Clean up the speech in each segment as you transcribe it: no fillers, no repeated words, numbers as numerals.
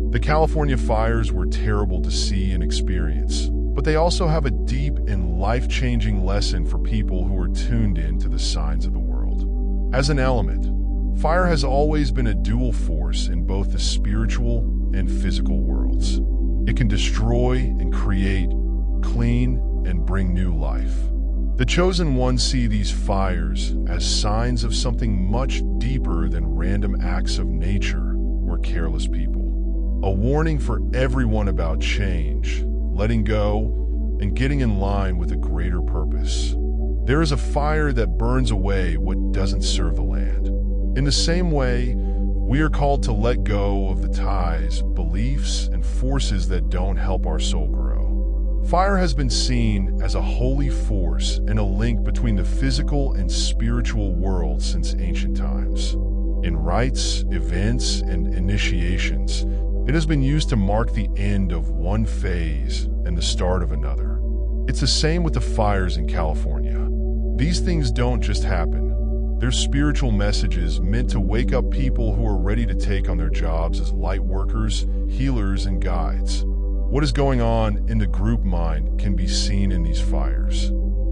The California fires were terrible to see and experience, but they also have a deep and life-changing lesson for people who are tuned in to the signs of the world. As an element, fire has always been a dual force in both the spiritual and physical worlds. It can destroy and create, clean and bring new life. The chosen ones see these fires as signs of something much deeper than random acts of nature or careless people. A warning for everyone about change, letting go, and getting in line with a greater purpose. There is a fire that burns away what doesn't serve the land. In the same way, we are called to let go of the ties, beliefs, and forces that don't help our soul grow. Fire has been seen as a holy force and a link between the physical and spiritual worlds since ancient times. In rites, events, and initiations, it has been used to mark the end of one phase and the start of another. It's the same with the fires in California. These things don't just happen. They're spiritual messages meant to wake up people who are ready to take on their jobs as light workers, healers, and guides. What is going on in the group mind can be seen in these fires.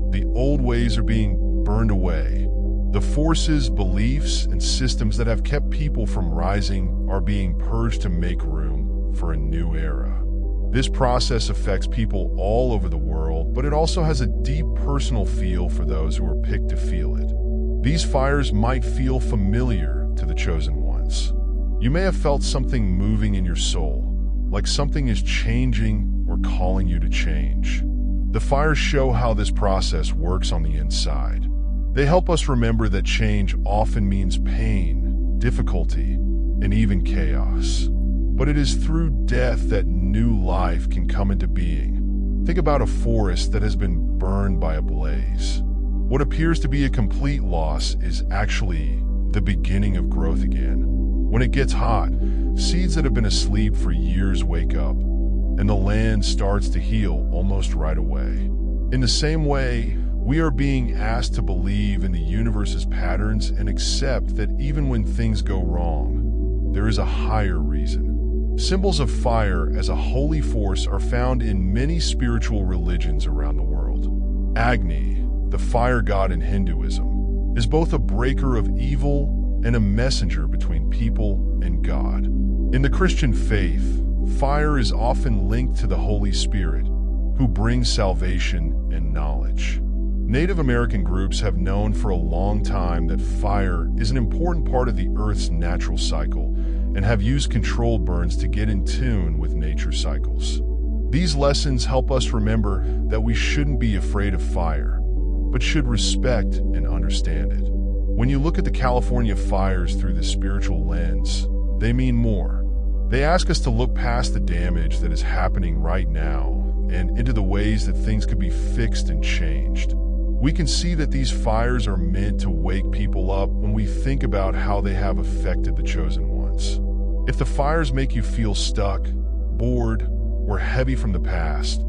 The old ways are being burned away. The forces, beliefs, and systems that have kept people from rising are being purged to make room for a new era. This process affects people all over the world, but it also has a deep personal feel for those who are picked to feel it. These fires might feel familiar to the chosen ones. You may have felt something moving in your soul, like something is changing or calling you to change. The fires show how this process works on the inside. They help us remember that change often means pain, difficulty, and even chaos. But it is through death that new life can come into being. Think about a forest that has been burned by a blaze. What appears to be a complete loss is actually the beginning of growth again. When it gets hot, seeds that have been asleep for years wake up, and the land starts to heal almost right away. In the same way, we are being asked to believe in the universe's patterns and accept that even when things go wrong, there is a higher reason. Symbols of fire as a holy force are found in many spiritual religions around the world. Agni, the fire god in Hinduism, is both a breaker of evil and a messenger between people and God. In the Christian faith, fire is often linked to the Holy Spirit, who brings salvation and knowledge. Native American groups have known for a long time that fire is an important part of the Earth's natural cycle and have used controlled burns to get in tune with nature's cycles. These lessons help us remember that we shouldn't be afraid of fire, but should respect and understand it. When you look at the California fires through the spiritual lens, they mean more. They ask us to look past the damage that is happening right now and into the ways that things could be fixed and changed. We can see that these fires are meant to wake people up when we think about how they have affected the chosen ones. If the fires make you feel stuck, bored, or heavy from the past,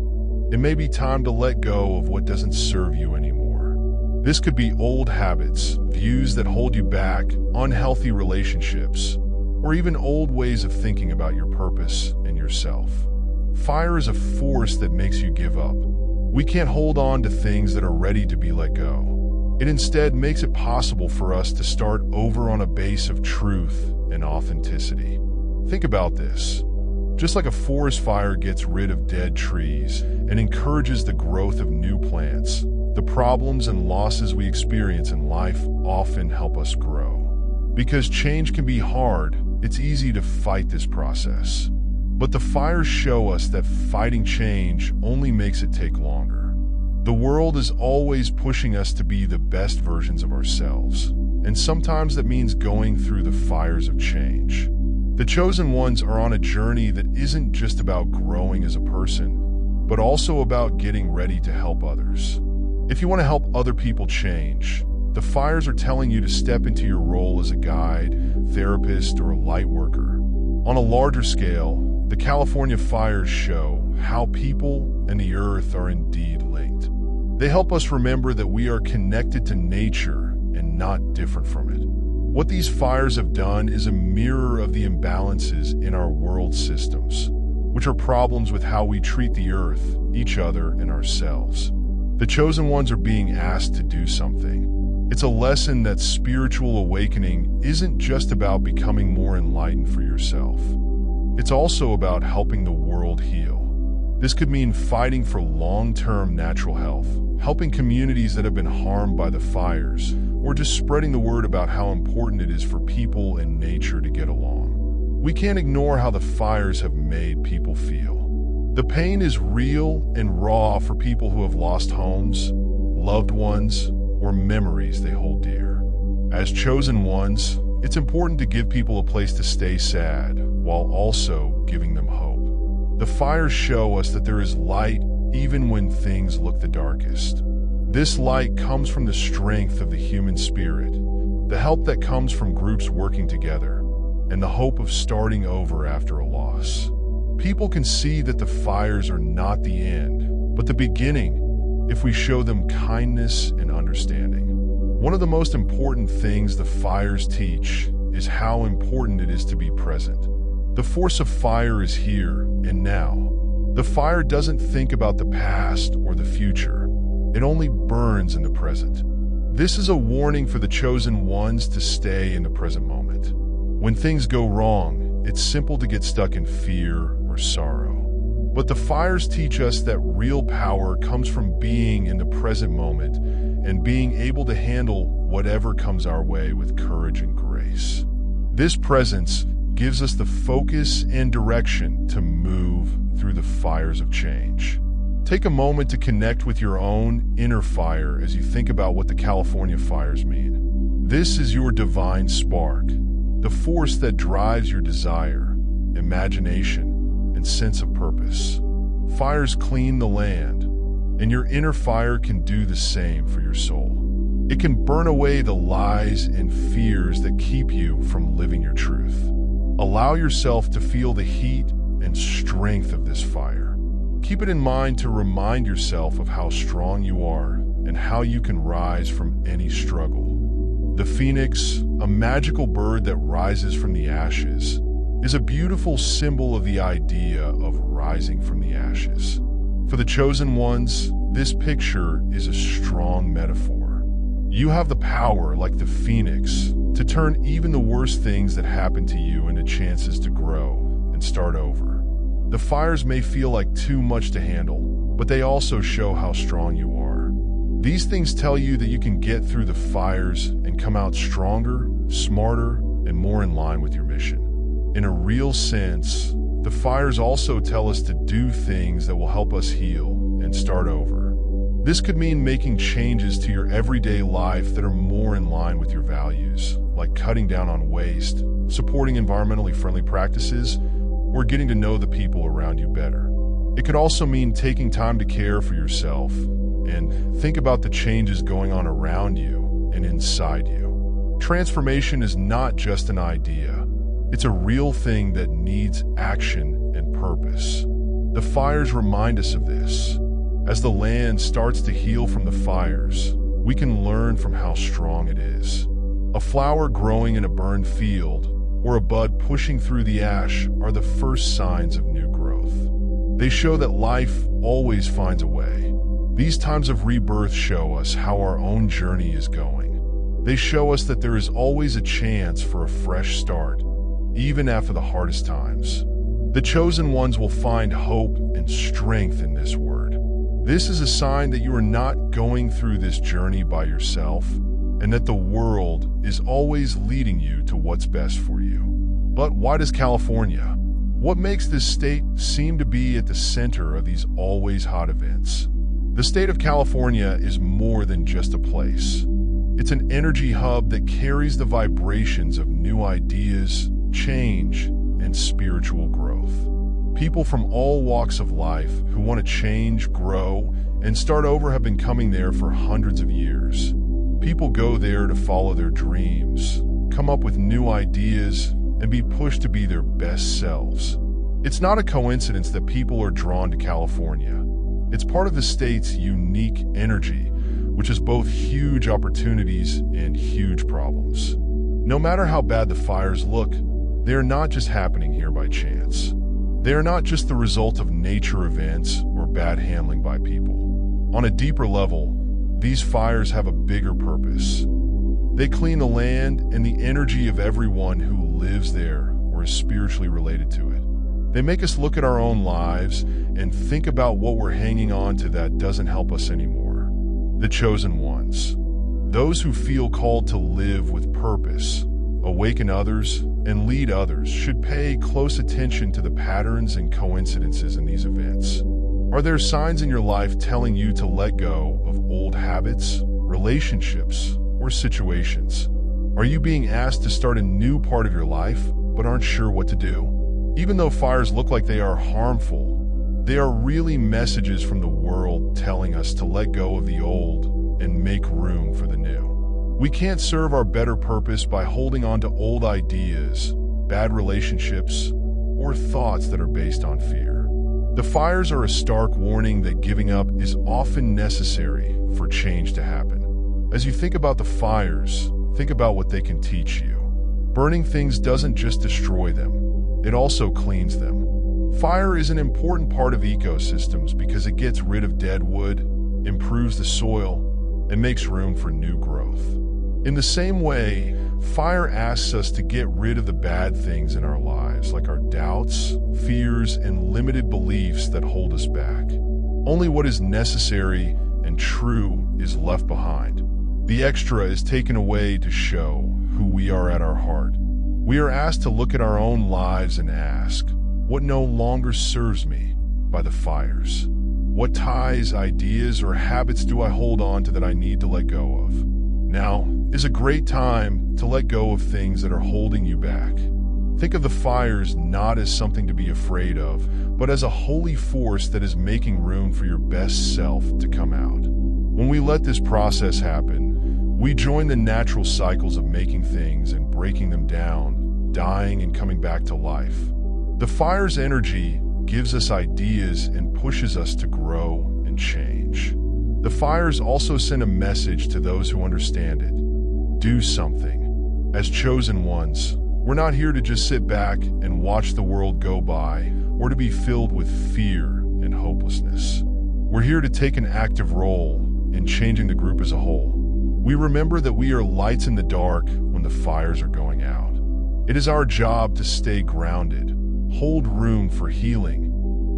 it may be time to let go of what doesn't serve you anymore. This could be old habits, views that hold you back, unhealthy relationships, or even old ways of thinking about your purpose and yourself. Fire is a force that makes you give up. We can't hold on to things that are ready to be let go. It instead makes it possible for us to start over on a base of truth and authenticity. Think about this. Just like a forest fire gets rid of dead trees and encourages the growth of new plants, the problems and losses we experience in life often help us grow. Because change can be hard, it's easy to fight this process. But the fires show us that fighting change only makes it take longer. The world is always pushing us to be the best versions of ourselves, and sometimes that means going through the fires of change. The chosen ones are on a journey that isn't just about growing as a person, but also about getting ready to help others. If you want to help other people change, the fires are telling you to step into your role as a guide, therapist, or a light worker. On a larger scale, the California fires show how people and the earth are indeed linked. They help us remember that we are connected to nature and not different from it. What these fires have done is a mirror of the imbalances in our world systems, which are problems with how we treat the earth, each other, and ourselves. The chosen ones are being asked to do something. It's a lesson that spiritual awakening isn't just about becoming more enlightened for yourself. It's also about helping the world heal. This could mean fighting for long-term natural health, helping communities that have been harmed by the fires, or just spreading the word about how important it is for people and nature to get along. We can't ignore how the fires have made people feel. The pain is real and raw for people who have lost homes, loved ones, or memories they hold dear. As chosen ones, it's important to give people a place to stay sad, while also giving them hope. The fires show us that there is light even when things look the darkest. This light comes from the strength of the human spirit, the help that comes from groups working together, and the hope of starting over after a loss. People can see that the fires are not the end, but the beginning, if we show them kindness and understanding. One of the most important things the fires teach is how important it is to be present. The force of fire is here and now. The fire doesn't think about the past or the future. It only burns in the present. This is a warning for the chosen ones to stay in the present moment. When things go wrong, it's simple to get stuck in fear or sorrow. But the fires teach us that real power comes from being in the present moment and being able to handle whatever comes our way with courage and grace. This presence gives us the focus and direction to move through the fires of change. Take a moment to connect with your own inner fire as you think about what the California fires mean. This is your divine spark, the force that drives your desire, imagination, and sense of purpose. Fires clean the land, and your inner fire can do the same for your soul. It can burn away the lies and fears that keep you from living your truth. Allow yourself to feel the heat and strength of this fire. Keep it in mind to remind yourself of how strong you are and how you can rise from any struggle. The phoenix, a magical bird that rises from the ashes, is a beautiful symbol of the idea of rising from the ashes. For the chosen ones, this picture is a strong metaphor. You have the power, like the phoenix, to turn even the worst things that happen to you into chances to grow and start over. The fires may feel like too much to handle, but they also show how strong you are. These things tell you that you can get through the fires and come out stronger, smarter, and more in line with your mission. In a real sense, the fires also tell us to do things that will help us heal and start over. This could mean making changes to your everyday life that are more in line with your values, like cutting down on waste, supporting environmentally friendly practices, or getting to know the people around you better. It could also mean taking time to care for yourself and think about the changes going on around you and inside you. Transformation is not just an idea. It's a real thing that needs action and purpose. The fires remind us of this. As the land starts to heal from the fires, we can learn from how strong it is. A flower growing in a burned field or a bud pushing through the ash are the first signs of new growth. They show that life always finds a way. These times of rebirth show us how our own journey is going. They show us that there is always a chance for a fresh start, even after the hardest times. The chosen ones will find hope and strength in this word. This is a sign that you are not going through this journey by yourself, and that the world is always leading you to what's best for you. But why does California? What makes this state seem to be at the center of these always hot events? The state of California is more than just a place. It's an energy hub that carries the vibrations of new ideas, change, and spiritual growth. People from all walks of life who want to change, grow, and start over have been coming there for hundreds of years. People go there to follow their dreams, come up with new ideas, and be pushed to be their best selves. It's not a coincidence that people are drawn to California. It's part of the state's unique energy, which has both huge opportunities and huge problems. No matter how bad the fires look, they are not just happening here by chance. They are not just the result of nature events or bad handling by people. On a deeper level, these fires have a bigger purpose. They clean the land and the energy of everyone who lives there or is spiritually related to it. They make us look at our own lives and think about what we're hanging on to that doesn't help us anymore. The chosen ones. Those who feel called to live with purpose, awaken others, and lead others should pay close attention to the patterns and coincidences in these events. Are there signs in your life telling you to let go of old habits, relationships, or situations? Are you being asked to start a new part of your life but aren't sure what to do? Even though fires look like they are harmful, they are really messages from the world telling us to let go of the old and make room for the new. We can't serve our better purpose by holding on to old ideas, bad relationships, or thoughts that are based on fear. The fires are a stark warning that giving up is often necessary for change to happen. As you think about the fires, think about what they can teach you. Burning things doesn't just destroy them, it also cleans them. Fire is an important part of ecosystems because it gets rid of dead wood, improves the soil, and makes room for new growth. In the same way, fire asks us to get rid of the bad things in our lives, like our doubts, fears, and limited beliefs that hold us back. Only what is necessary and true is left behind. The extra is taken away to show who we are at our heart. We are asked to look at our own lives and ask, what no longer serves me by the fires? What ties, ideas, or habits do I hold on to that I need to let go of? Now is a great time to let go of things that are holding you back. Think of the fires not as something to be afraid of, but as a holy force that is making room for your best self to come out. When we let this process happen, we join the natural cycles of making things and breaking them down, dying and coming back to life. The fire's energy gives us ideas and pushes us to grow and change. The fires also send a message to those who understand it. Do something. As chosen ones, we're not here to just sit back and watch the world go by or to be filled with fear and hopelessness. We're here to take an active role in changing the group as a whole. We remember that we are lights in the dark when the fires are going out. It is our job to stay grounded, hold room for healing,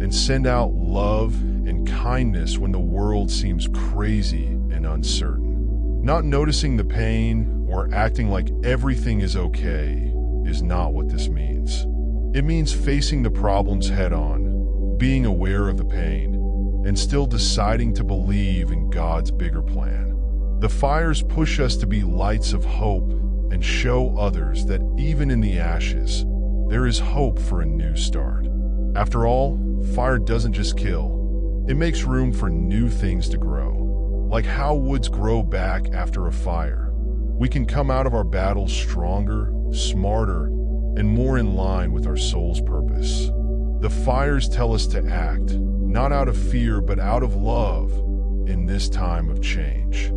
and send out love and kindness when the world seems crazy and uncertain. Not noticing the pain or acting like everything is okay is not what this means. It means facing the problems head on, being aware of the pain, and still deciding to believe in God's bigger plan. The fires push us to be lights of hope and show others that even in the ashes, there is hope for a new start. After all, fire doesn't just kill, it makes room for new things to grow. Like how woods grow back after a fire, we can come out of our battles stronger, smarter, and more in line with our soul's purpose. The fires tell us to act, not out of fear, but out of love in this time of change.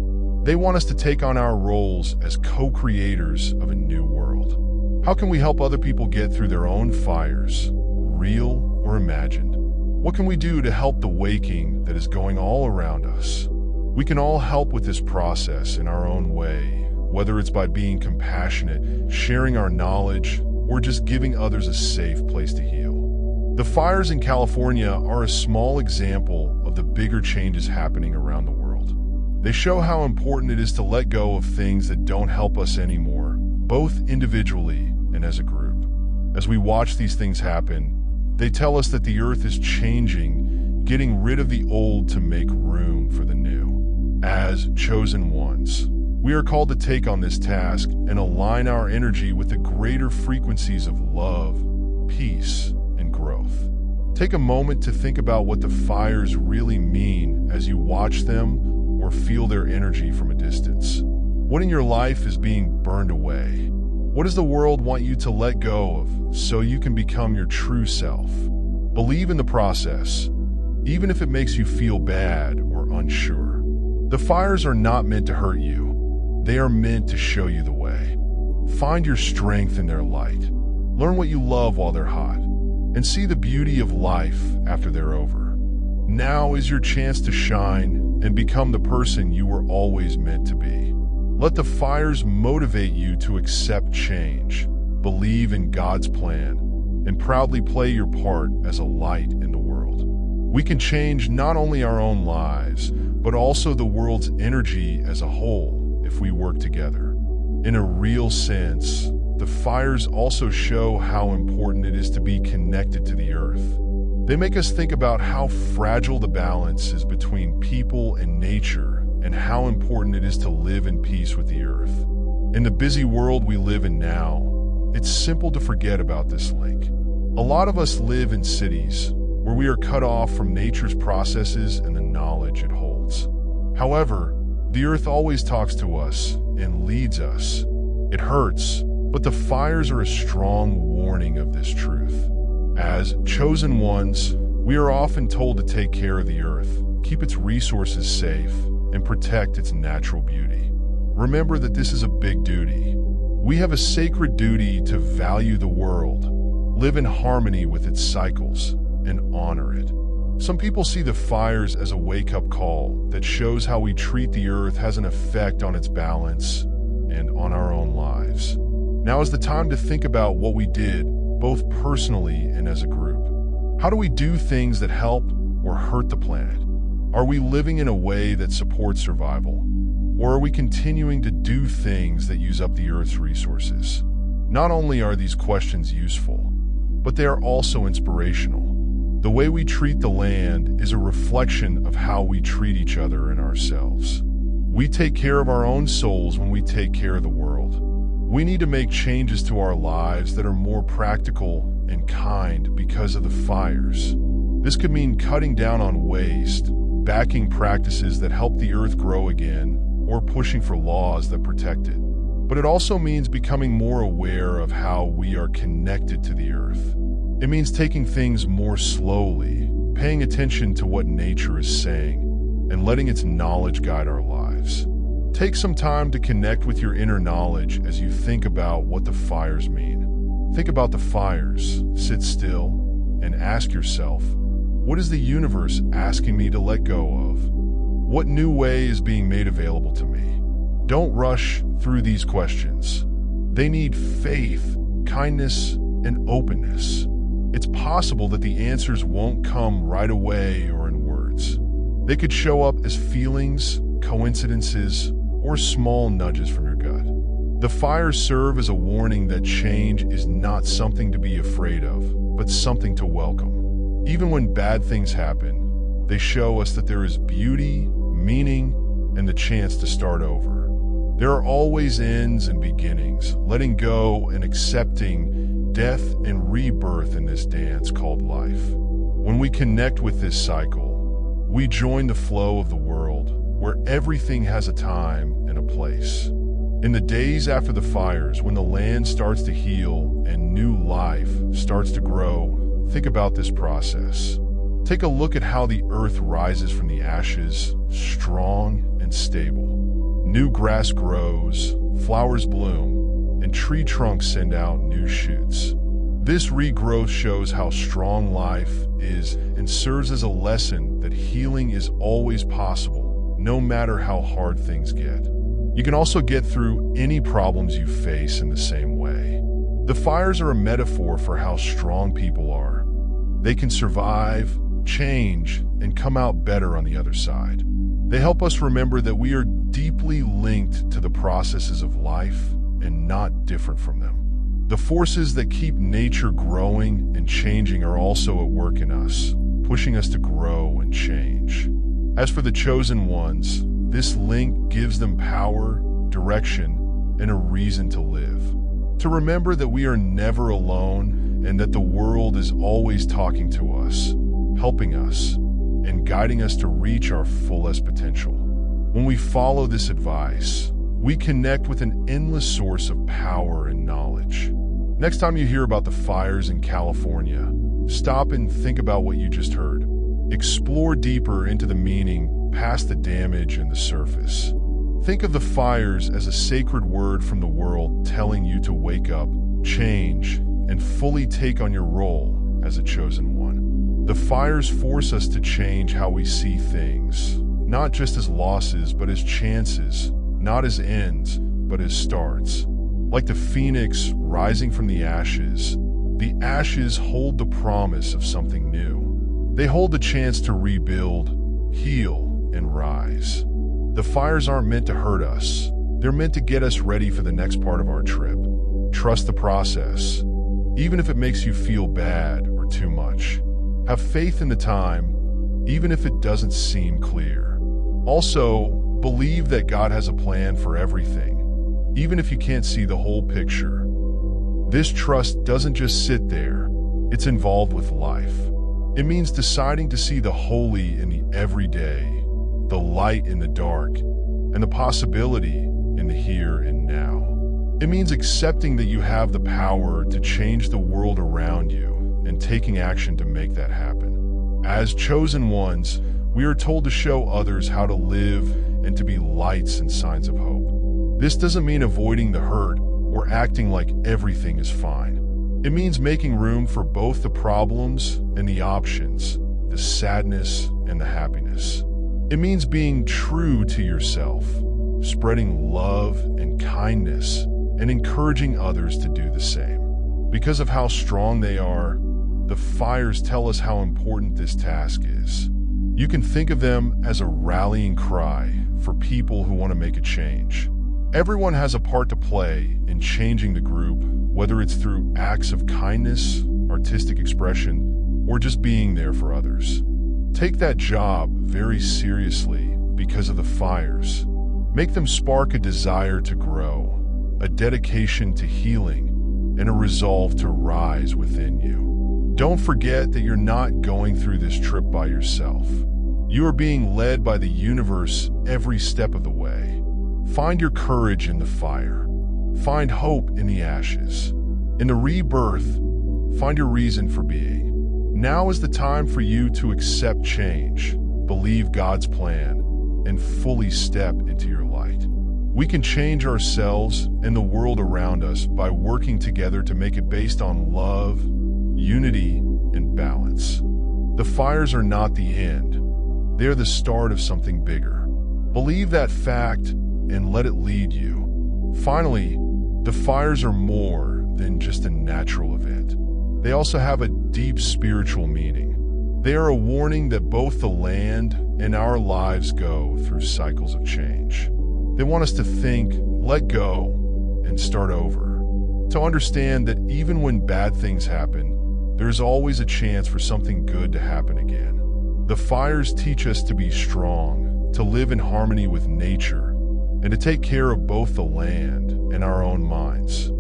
They want us to take on our roles as co-creators of a new world. How can we help other people get through their own fires, real or imagined? What can we do to help the waking that is going all around us? We can all help with this process in our own way, whether it's by being compassionate, sharing our knowledge, or just giving others a safe place to heal. The fires in California are a small example of the bigger changes happening around the world. They show how important it is to let go of things that don't help us anymore, both individually and as a group. As we watch these things happen, they tell us that the earth is changing, getting rid of the old to make room for the new. As chosen ones, we are called to take on this task and align our energy with the greater frequencies of love, peace, and growth. Take a moment to think about what the fires really mean as you watch them or feel their energy from a distance. What in your life is being burned away? What does the world want you to let go of so you can become your true self? Believe in the process, even if it makes you feel bad or unsure. The fires are not meant to hurt you. They are meant to show you the way. Find your strength in their light. Learn what you love while they're hot, and see the beauty of life after they're over. Now is your chance to shine and become the person you were always meant to be. Let the fires motivate you to accept change, believe in God's plan, and proudly play your part as a light in the world. We can change not only our own lives, but also the world's energy as a whole if we work together. In a real sense, the fires also show how important it is to be connected to the earth. They make us think about how fragile the balance is between people and nature, and how important it is to live in peace with the earth. In the busy world we live in now, it's simple to forget about this link. A lot of us live in cities where we are cut off from nature's processes and the knowledge it holds. However, the earth always talks to us and leads us. It hurts, but the fires are a strong warning of this truth. As chosen ones, we are often told to take care of the earth, keep its resources safe, and protect its natural beauty. Remember that this is a big duty. We have a sacred duty to value the world, live in harmony with its cycles, and honor it. Some people see the fires as a wake-up call that shows how we treat the earth has an effect on its balance and on our own lives. Now is the time to think about what we did, both personally and as a group. How do we do things that help or hurt the planet? Are we living in a way that supports survival? Or are we continuing to do things that use up the Earth's resources? Not only are these questions useful, but they are also inspirational. The way we treat the land is a reflection of how we treat each other and ourselves. We take care of our own souls when we take care of the world. We need to make changes to our lives that are more practical and kind because of the fires. This could mean cutting down on waste, backing practices that help the earth grow again, or pushing for laws that protect it. But it also means becoming more aware of how we are connected to the earth. It means taking things more slowly, paying attention to what nature is saying, and letting its knowledge guide our lives. Take some time to connect with your inner knowledge as you think about what the fires mean. Think about the fires, sit still, and ask yourself, what is the universe asking me to let go of? What new way is being made available to me? Don't rush through these questions. They need faith, kindness, and openness. It's possible that the answers won't come right away or in words. They could show up as feelings, coincidences, or small nudges from your gut. The fires serve as a warning that change is not something to be afraid of, but something to welcome. Even when bad things happen, they show us that there is beauty, meaning, and the chance to start over. There are always ends and beginnings, letting go and accepting death and rebirth in this dance called life. When we connect with this cycle, we join the flow of the world, where everything has a time and a place. In the days after the fires, when the land starts to heal and new life starts to grow, think about this process. Take a look at how the earth rises from the ashes, strong and stable. New grass grows, flowers bloom, and tree trunks send out new shoots. This regrowth shows how strong life is and serves as a lesson that healing is always possible, no matter how hard things get. You can also get through any problems you face in the same way. The fires are a metaphor for how strong people are. They can survive, change, and come out better on the other side. They help us remember that we are deeply linked to the processes of life and not different from them. The forces that keep nature growing and changing are also at work in us, pushing us to grow and change. As for the chosen ones, this link gives them power, direction, and a reason to live. To remember that we are never alone and that the world is always talking to us, helping us, and guiding us to reach our fullest potential. When we follow this advice, we connect with an endless source of power and knowledge. Next time you hear about the fires in California, stop and think about what you just heard. Explore deeper into the meaning past the damage and the surface. Think of the fires as a sacred word from the world telling you to wake up, change, and fully take on your role as a chosen one. The fires force us to change how we see things, not just as losses, but as chances, not as ends, but as starts. Like the phoenix rising from the ashes hold the promise of something new. They hold the chance to rebuild, heal, and rise. The fires aren't meant to hurt us. They're meant to get us ready for the next part of our trip. Trust the process, even if it makes you feel bad or too much. Have faith in the time, even if it doesn't seem clear. Also, believe that God has a plan for everything, even if you can't see the whole picture. This trust doesn't just sit there, it's involved with life. It means deciding to see the holy in the everyday, the light in the dark, and the possibility in the here and now. It means accepting that you have the power to change the world around you and taking action to make that happen. As chosen ones, we are told to show others how to live and to be lights and signs of hope. This doesn't mean avoiding the hurt or acting like everything is fine. It means making room for both the problems and the options, the sadness and the happiness. It means being true to yourself, spreading love and kindness, and encouraging others to do the same. Because of how strong they are, the fires tell us how important this task is. You can think of them as a rallying cry for people who want to make a change. Everyone has a part to play in changing the group, whether it's through acts of kindness, artistic expression, or just being there for others. Take that job very seriously because of the fires. Make them spark a desire to grow, a dedication to healing, and a resolve to rise within you. Don't forget that you're not going through this trip by yourself. You are being led by the universe every step of the way. Find your courage in the fire. Find hope in the ashes. In the rebirth, find your reason for being. Now is the time for you to accept change, believe God's plan, and fully step into your light. We can change ourselves and the world around us by working together to make it based on love, unity, and balance. The fires are not the end. They're the start of something bigger. Believe that fact and let it lead you. Finally, the fires are more than just a natural event. They also have a deep spiritual meaning. They are a warning that both the land and our lives go through cycles of change. They want us to think, let go, and start over. To understand that even when bad things happen, there's always a chance for something good to happen again. The fires teach us to be strong, to live in harmony with nature, and to take care of both the land and our own minds.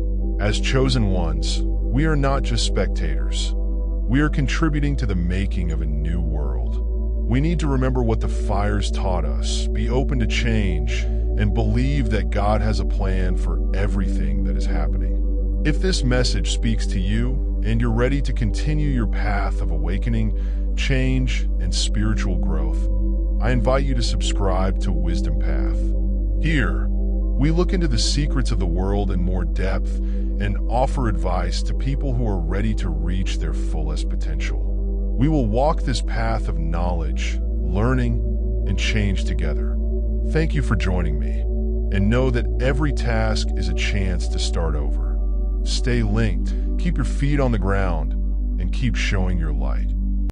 As chosen ones, we are not just spectators. We are contributing to the making of a new world. We need to remember what the fires taught us, be open to change, and believe that God has a plan for everything that is happening. If this message speaks to you and you're ready to continue your path of awakening, change, and spiritual growth, I invite you to subscribe to Wisdom Path. Here, we look into the secrets of the world in more depth and offer advice to people who are ready to reach their fullest potential. We will walk this path of knowledge, learning, and change together. Thank you for joining me, and know that every task is a chance to start over. Stay linked, keep your feet on the ground, and keep showing your light.